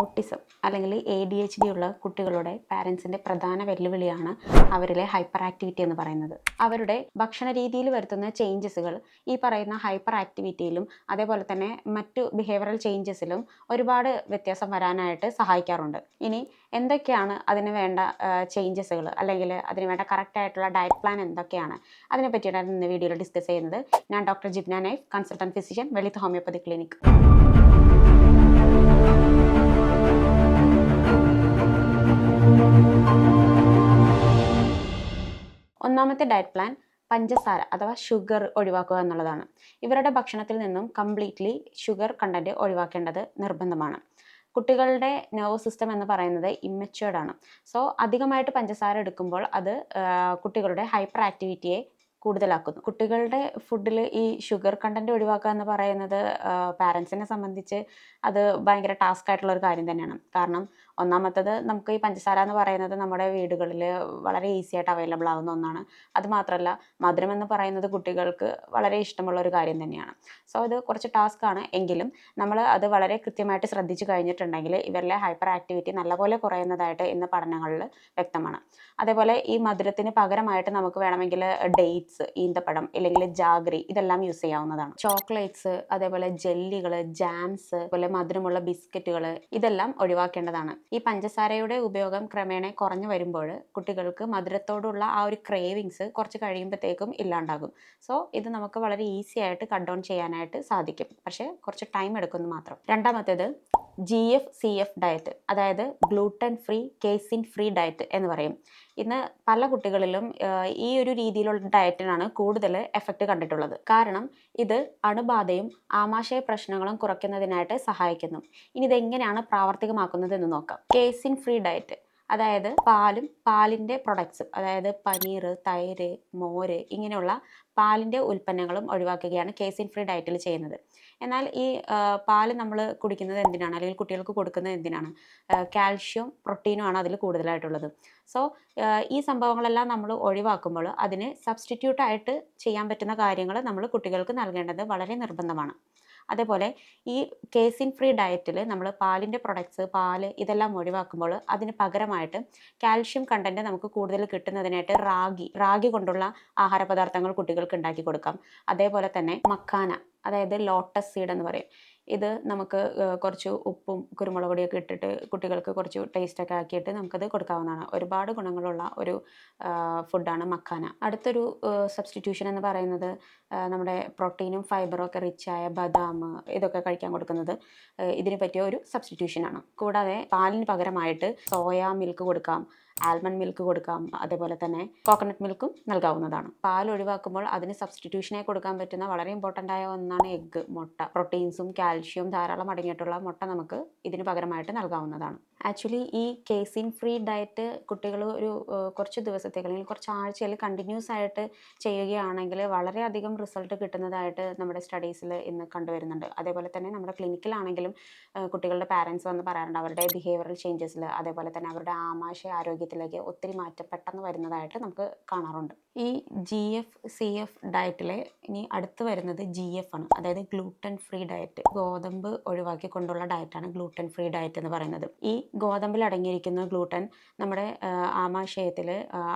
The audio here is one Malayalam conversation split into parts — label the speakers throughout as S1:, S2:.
S1: ഓട്ടിസം അല്ലെങ്കിൽ ADHD ഉള്ള കുട്ടികളുടെ പാരൻസിൻ്റെ പ്രധാന വെല്ലുവിളിയാണ് അവരിലെ ഹൈപ്പർ ആക്ടിവിറ്റി എന്ന് പറയുന്നത്. അവരുടെ ഭക്ഷണ രീതിയിൽ വരുത്തുന്ന ചേഞ്ചസുകൾ ഈ പറയുന്ന ഹൈപ്പർ ആക്ടിവിറ്റിയിലും അതേപോലെ തന്നെ മറ്റു ബിഹേവിയറൽ ചേഞ്ചസിലും ഒരുപാട് വ്യത്യാസം വരാനായിട്ട് സഹായിക്കാറുണ്ട്. ഇനി എന്തൊക്കെയാണ് അതിന് വേണ്ട ചേഞ്ചസുകൾ അല്ലെങ്കിൽ അതിന് വേണ്ട കറക്റ്റ് ആയിട്ടുള്ള ഡയറ്റ് പ്ലാൻ എന്തൊക്കെയാണ്, അതിനെ പറ്റിയിട്ടാണ് ഇന്ന് വീഡിയോയിൽ ഡിസ്കസ് ചെയ്യുന്നത്. ഞാൻ doctor Jibna Naif, consultant physician, വെളിത്ത് ഹോമിയോപ്പതി ക്ലിനിക്. ഒന്നാമത്തെ ഡയറ്റ് പ്ലാൻ പഞ്ചസാര അഥവാ ഷുഗർ ഒഴിവാക്കുക എന്നുള്ളതാണ്. ഇവരുടെ ഭക്ഷണത്തിൽ നിന്നും കംപ്ലീറ്റ്ലി ഷുഗർ കണ്ടന്റ് ഒഴിവാക്കേണ്ടത് നിർബന്ധമാണ്. കുട്ടികളുടെ നെർവസ് സിസ്റ്റം എന്ന് പറയുന്നത് ഇമ്മച്വേർഡ് ആണ്. സോ അധികമായിട്ട് പഞ്ചസാര എടുക്കുമ്പോൾ അത് കുട്ടികളുടെ ഹൈപ്പർ ആക്ടിവിറ്റിയെ കൂടുതലാക്കുന്നു. കുട്ടികളുടെ ഫുഡിൽ ഈ ഷുഗർ കണ്ടന്റ് ഒഴിവാക്കുക എന്ന് പറയുന്നത് പാരൻസിനെ സംബന്ധിച്ച് അത് ഭയങ്കര ടാസ്ക് ആയിട്ടുള്ള ഒരു കാര്യം തന്നെയാണ്. കാരണം ഒന്നാമത്തത്, നമുക്ക് ഈ പഞ്ചസാര എന്ന് പറയുന്നത് നമ്മുടെ വീടുകളിൽ വളരെ ഈസി ആയിട്ട് അവൈലബിൾ ആവുന്ന ഒന്നാണ്. അതുമാത്രമല്ല, മധുരം എന്ന് പറയുന്നത് കുട്ടികൾക്ക് വളരെ ഇഷ്ടമുള്ള ഒരു കാര്യം തന്നെയാണ്. സോ ഇത് കുറച്ച് ടാസ്ക് ആണ്. എങ്കിലും നമ്മൾ അത് വളരെ കൃത്യമായിട്ട് ശ്രദ്ധിച്ചു കഴിഞ്ഞിട്ടുണ്ടെങ്കിൽ ഇവരിലെ ഹൈപ്പർ ആക്ടിവിറ്റി നല്ലപോലെ കുറയുന്നതായിട്ട് ഇന്ന് പഠനങ്ങളിൽ വ്യക്തമാണ്. അതേപോലെ ഈ മധുരത്തിന് പകരമായിട്ട് നമുക്ക് വേണമെങ്കിൽ ഡേറ്റ്സ്, ഈന്തപ്പഴം അല്ലെങ്കിൽ ജാഗ്രി ഇതെല്ലാം യൂസ് ചെയ്യാവുന്നതാണ്. ചോക്ലേറ്റ്സ്, അതേപോലെ ജെല്ലികൾ, ജാംസ്, അതുപോലെ മധുരമുള്ള ബിസ്ക്കറ്റുകൾ ഇതെല്ലാം ഒഴിവാക്കേണ്ടതാണ്. ഈ പഞ്ചസാരയുടെ ഉപയോഗം ക്രമേണ കുറഞ്ഞു വരുമ്പോൾ കുട്ടികൾക്ക് മധുരത്തോടുള്ള ആ ഒരു ക്രേവിങ്സ് കുറച്ച് കഴിയുമ്പോഴത്തേക്കും ഇല്ലാണ്ടാകും. സോ ഇത് നമുക്ക് വളരെ ഈസി ആയിട്ട് കട്ട് ഡൗൺ ചെയ്യാനായിട്ട് സാധിക്കും. പക്ഷേ കുറച്ച് ടൈം എടുക്കുന്നു മാത്രം. രണ്ടാമത്തേത് GF-CF ഡയറ്റ്, അതായത് gluten free, casein free diet എന്ന് പറയും. ഇന്ന് പല കുട്ടികളിലും ഈ ഒരു രീതിയിലുള്ള ഡയറ്റിനാണ് കൂടുതൽ എഫക്റ്റ് കണ്ടിട്ടുള്ളത്. കാരണം ഇത് അണുബാധയും ആമാശയ പ്രശ്നങ്ങളും കുറയ്ക്കുന്നതിനായിട്ട് സഹായിക്കുന്നു. ഇനി ഇതെങ്ങനെയാണ് പ്രാവർത്തികമാക്കുന്നത് എന്ന് നോക്കാം. കേസിൻ ഫ്രീ ഡയറ്റ്, അതായത് പാലും പാലിൻ്റെ പ്രൊഡക്ട്സും, അതായത് പനീർ, തൈര്, മോര് ഇങ്ങനെയുള്ള പാലിൻ്റെ ഉൽപ്പന്നങ്ങളും ഒഴിവാക്കുകയാണ് കേസിൻ ഫ്രീ ഡയറ്റിൽ ചെയ്യുന്നത്. എന്നാൽ ഈ പാല് നമ്മൾ കുടിക്കുന്നത് എന്തിനാണ്, അല്ലെങ്കിൽ കുട്ടികൾക്ക് കൊടുക്കുന്നത് എന്തിനാണ്? കാൽഷ്യം, പ്രോട്ടീനും ആണ് അതിൽ കൂടുതലായിട്ടുള്ളത്. സോ ഈ സംഭവങ്ങളെല്ലാം നമ്മൾ ഒഴിവാക്കുമ്പോൾ അതിന് സബ്സ്റ്റിറ്റ്യൂട്ടായിട്ട് ചെയ്യാൻ പറ്റുന്ന കാര്യങ്ങൾ നമ്മൾ കുട്ടികൾക്ക് നൽകേണ്ടത് വളരെ നിർബന്ധമാണ്. അതേപോലെ ഈ കേസിൻ ഫ്രീ ഡയറ്റിൽ നമ്മൾ പാലിൻ്റെ പ്രൊഡക്ട്സ്, പാല് ഇതെല്ലാം ഒഴിവാക്കുമ്പോൾ അതിന് പകരമായിട്ട് കാൽഷ്യം കണ്ടന്റ് നമുക്ക് കൂടുതൽ കിട്ടുന്നതിനായിട്ട് റാഗി കൊണ്ടുള്ള ആഹാര പദാർത്ഥങ്ങൾ കുട്ടികൾക്ക് ഉണ്ടാക്കി കൊടുക്കാം. അതേപോലെ തന്നെ മക്കാന, അതായത് ലോട്ടസ് സീഡ് എന്ന് പറയും. ഇത് നമുക്ക് കുറച്ച് ഉപ്പും കുരുമുളക് പൊടിയൊക്കെ ഇട്ടിട്ട് കുട്ടികൾക്ക് കുറച്ച് ടേസ്റ്റൊക്കെ ആക്കിയിട്ട് നമുക്കത് കൊടുക്കാവുന്നതാണ്. ഒരുപാട് ഗുണങ്ങളുള്ള ഒരു ഫുഡാണ് മക്കാന. അടുത്തൊരു സബ്സ്റ്റിറ്റ്യൂഷൻ എന്ന് പറയുന്നത് നമ്മുടെ പ്രോട്ടീനും ഫൈബറും ഒക്കെ റിച്ചായ ബദാം ഇതൊക്കെ കഴിക്കാൻ കൊടുക്കുന്നത് ഇതിന് പറ്റിയ ഒരു സബ്സ്റ്റിറ്റ്യൂഷനാണ്. കൂടാതെ പാലിന് പകരമായിട്ട് സോയാ മിൽക്ക് കൊടുക്കാം, ആൽമണ്ട് മിൽക്ക് കൊടുക്കാം, അതേപോലെ തന്നെ കോക്കനട്ട് മിൽക്കും നൽകാവുന്നതാണ്. പാൽ ഒഴിവാക്കുമ്പോൾ അതിന് സബ്സ്റ്റിറ്റ്യൂഷനായി കൊടുക്കാൻ പറ്റുന്ന വളരെ ഇമ്പോർട്ടൻ്റ് ആയ ഒന്നാണ് എഗ്ഗ്, മുട്ട. പ്രോട്ടീൻസും കാൽഷ്യവും ധാരാളം അടങ്ങിയിട്ടുള്ള മുട്ട നമുക്ക് ഇതിന് പകരമായിട്ട് നൽകാവുന്നതാണ്. ആക്ച്വലി ഈ കേസിൻ ഫ്രീ ഡയറ്റ് കുട്ടികൾ ഒരു കുറച്ച് ദിവസത്തേക്ക് അല്ലെങ്കിൽ കുറച്ച് ആഴ്ചയിൽ കണ്ടിന്യൂസ് ആയിട്ട് ചെയ്യുകയാണെങ്കിൽ വളരെയധികം റിസൾട്ട് കിട്ടുന്നതായിട്ട് നമ്മുടെ സ്റ്റഡീസിൽ ഇന്ന് കണ്ടുവരുന്നുണ്ട്. അതേപോലെ തന്നെ നമ്മുടെ ക്ലിനിക്കിലാണെങ്കിലും കുട്ടികളുടെ പാരൻസ് വന്ന് പറയാറുണ്ട് അവരുടെ ബിഹേവിയറൽ ചേഞ്ചസിൽ, അതേപോലെ തന്നെ അവരുടെ ആമാശയ ആരോഗ്യത്തിലേക്ക് ഒത്തിരി മാറ്റം പെട്ടെന്ന് വരുന്നതായിട്ട് നമുക്ക് കാണാറുണ്ട്. ഈ GF-CF ഡയറ്റിലെ ഇനി അടുത്ത് വരുന്നത് GF ആണ്, അതായത് ഗ്ലൂട്ടൻ ഫ്രീ ഡയറ്റ്. ഗോതമ്പ് ഒഴിവാക്കിക്കൊണ്ടുള്ള ഡയറ്റാണ് ഗ്ലൂട്ടൻ ഫ്രീ ഡയറ്റ് എന്ന് പറയുന്നത്. ഈ ഗോതമ്പിൽ അടങ്ങിയിരിക്കുന്ന ഗ്ലൂട്ടൻ നമ്മുടെ ആമാശയത്തിൽ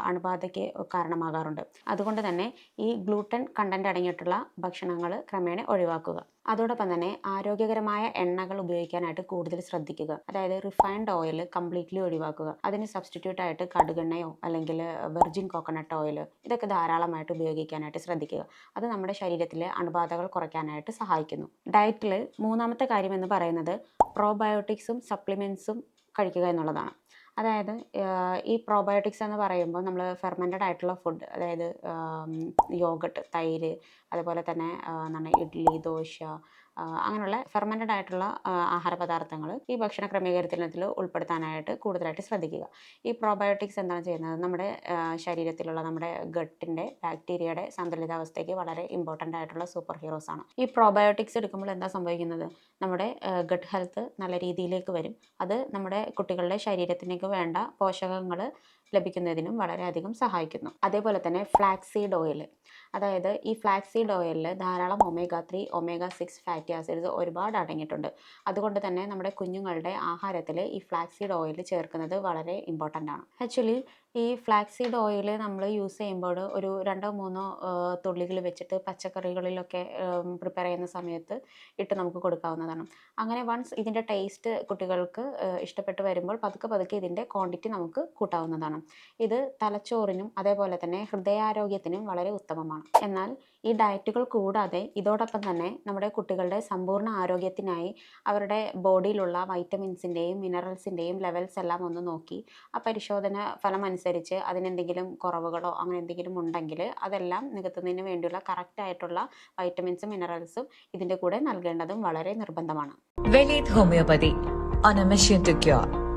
S1: അണുബാധയ്ക്ക് കാരണമാകാറുണ്ട്. അതുകൊണ്ട് തന്നെ ഈ ഗ്ലൂട്ടൻ കണ്ടന്റ് അടങ്ങിയിട്ടുള്ള ഭക്ഷണങ്ങൾ ക്രമേണ ഒഴിവാക്കുക. അതോടൊപ്പം തന്നെ ആരോഗ്യകരമായ എണ്ണകൾ ഉപയോഗിക്കാനായിട്ട് കൂടുതൽ ശ്രദ്ധിക്കുക. അതായത് റിഫൈൻഡ് ഓയിൽ കംപ്ലീറ്റ്ലി ഒഴിവാക്കുക. അതിന് സബ്സ്റ്റിറ്റ്യൂട്ട് ആയിട്ട് കടുകെണ്ണയോ അല്ലെങ്കിൽ വെർജിൻ കോക്കനട്ട് ഓയിൽ ഇതൊക്കെ ധാരാളമായിട്ട് ഉപയോഗിക്കാനായിട്ട് ശ്രദ്ധിക്കുക. അത് നമ്മുടെ ശരീരത്തിലെ അണുബാധകൾ കുറയ്ക്കാനായിട്ട് സഹായിക്കുന്നു. ഡയറ്റിൽ മൂന്നാമത്തെ കാര്യം എന്ന് പറയുന്നത് പ്രോബയോട്ടിക്സും സപ്ലിമെൻറ്റ്സും കഴിക്കുക എന്നുള്ളതാണ്. അതായത് ഈ പ്രോബയോട്ടിക്സ് എന്ന് പറയുമ്പോൾ നമ്മൾ ഫെർമെൻറ്റഡ് ആയിട്ടുള്ള ഫുഡ്, അതായത് യോഗട്ട്, തൈര്, അതുപോലെ തന്നെ എന്താണ് ഇഡ്ഡലി, ദോശ, അങ്ങനെയുള്ള ഫെർമെൻറ്റഡ് ആയിട്ടുള്ള ആഹാര പദാർത്ഥങ്ങൾ ഈ ഭക്ഷണ ക്രമീകരണത്തിൽ ഉൾപ്പെടുത്താനായിട്ട് കൂടുതലായിട്ട് ശ്രദ്ധിക്കുക. ഈ പ്രോബയോട്ടിക്സ് എന്താണ് ചെയ്യുന്നത്, നമ്മുടെ ശരീരത്തിലുള്ള നമ്മുടെ ഗട്ടിൻ്റെ ബാക്ടീരിയയുടെ സന്തുലിതാവസ്ഥയ്ക്ക് വളരെ ഇമ്പോർട്ടൻ്റ് ആയിട്ടുള്ള സൂപ്പർ ഹീറോസ് ആണ്. ഈ പ്രോബയോട്ടിക്സ് എടുക്കുമ്പോൾ എന്താ സംഭവിക്കുന്നത്, നമ്മുടെ ഗട്ട് ഹെൽത്ത് നല്ല രീതിയിലേക്ക് വരും. അത് നമ്മുടെ കുട്ടികളുടെ ശരീരത്തിലേക്ക് വേണ്ട പോഷകങ്ങൾ ലഭിക്കുന്നതിനും വളരെയധികം സഹായിക്കുന്നു. അതേപോലെ തന്നെ ഫ്ലാക്സ് സീഡ് ഓയിൽ, അതായത് ഈ ഫ്ലാക്സീഡ് ഓയിലിൽ ധാരാളം ഒമേഗ 3, ഒമേഗ 6 ഫാറ്റി ആസിഡ്സ് ഒരുപാട് അടങ്ങിയിട്ടുണ്ട്. അതുകൊണ്ട് തന്നെ നമ്മുടെ കുഞ്ഞുങ്ങളുടെ ആഹാരത്തിൽ ഈ ഫ്ലാക്സീഡ് ഓയിൽ ചേർക്കുന്നത് വളരെ ഇമ്പോർട്ടൻ്റ് ആണ്. ആക്ച്വലി ഈ ഫ്ലാക്സീഡ് ഓയിൽ നമ്മൾ യൂസ് ചെയ്യുമ്പോൾ ഒരു 2-3 തുള്ളികൾ വെച്ചിട്ട് പച്ചക്കറികളിലൊക്കെ പ്രിപ്പയർ ചെയ്യുന്ന സമയത്ത് ഇട്ട് നമുക്ക് കൊടുക്കാവുന്നതാണ്. അങ്ങനെ വൺസ് ഇതിൻ്റെ ടേസ്റ്റ് കുട്ടികൾക്ക് ഇഷ്ടപ്പെട്ട് വരുമ്പോൾ പതുക്കെ ഇതിൻ്റെ ക്വാണ്ടിറ്റി നമുക്ക് കൂട്ടാവുന്നതാണ്. ഇത് തലച്ചോറിനും അതേപോലെ തന്നെ ഹൃദയാരോഗ്യത്തിനും വളരെ ഉത്തമമാണ്. എന്നാൽ ഈ ഡയറ്റുകൾ കൂടാതെ ഇതോടൊപ്പം തന്നെ നമ്മുടെ കുട്ടികളുടെ സമ്പൂർണ്ണ ആരോഗ്യത്തിനായി അവരുടെ ബോഡിയിലുള്ള വൈറ്റമിൻസിൻ്റെയും മിനറൽസിൻ്റെയും ലെവൽസ് എല്ലാം ഒന്ന് നോക്കി ആ പരിശോധന ഫലം അനുസരിച്ച് അതിനെന്തെങ്കിലും കുറവുകളോ അങ്ങനെ എന്തെങ്കിലും ഉണ്ടെങ്കിൽ അതെല്ലാം നികത്തുന്നതിന് വേണ്ടിയുള്ള കറക്റ്റായിട്ടുള്ള വൈറ്റമിൻസും മിനറൽസും ഇതിൻ്റെ കൂടെ നൽകേണ്ടതും വളരെ നിർബന്ധമാണ്.
S2: Velith Homeopathy, on a mission to cure.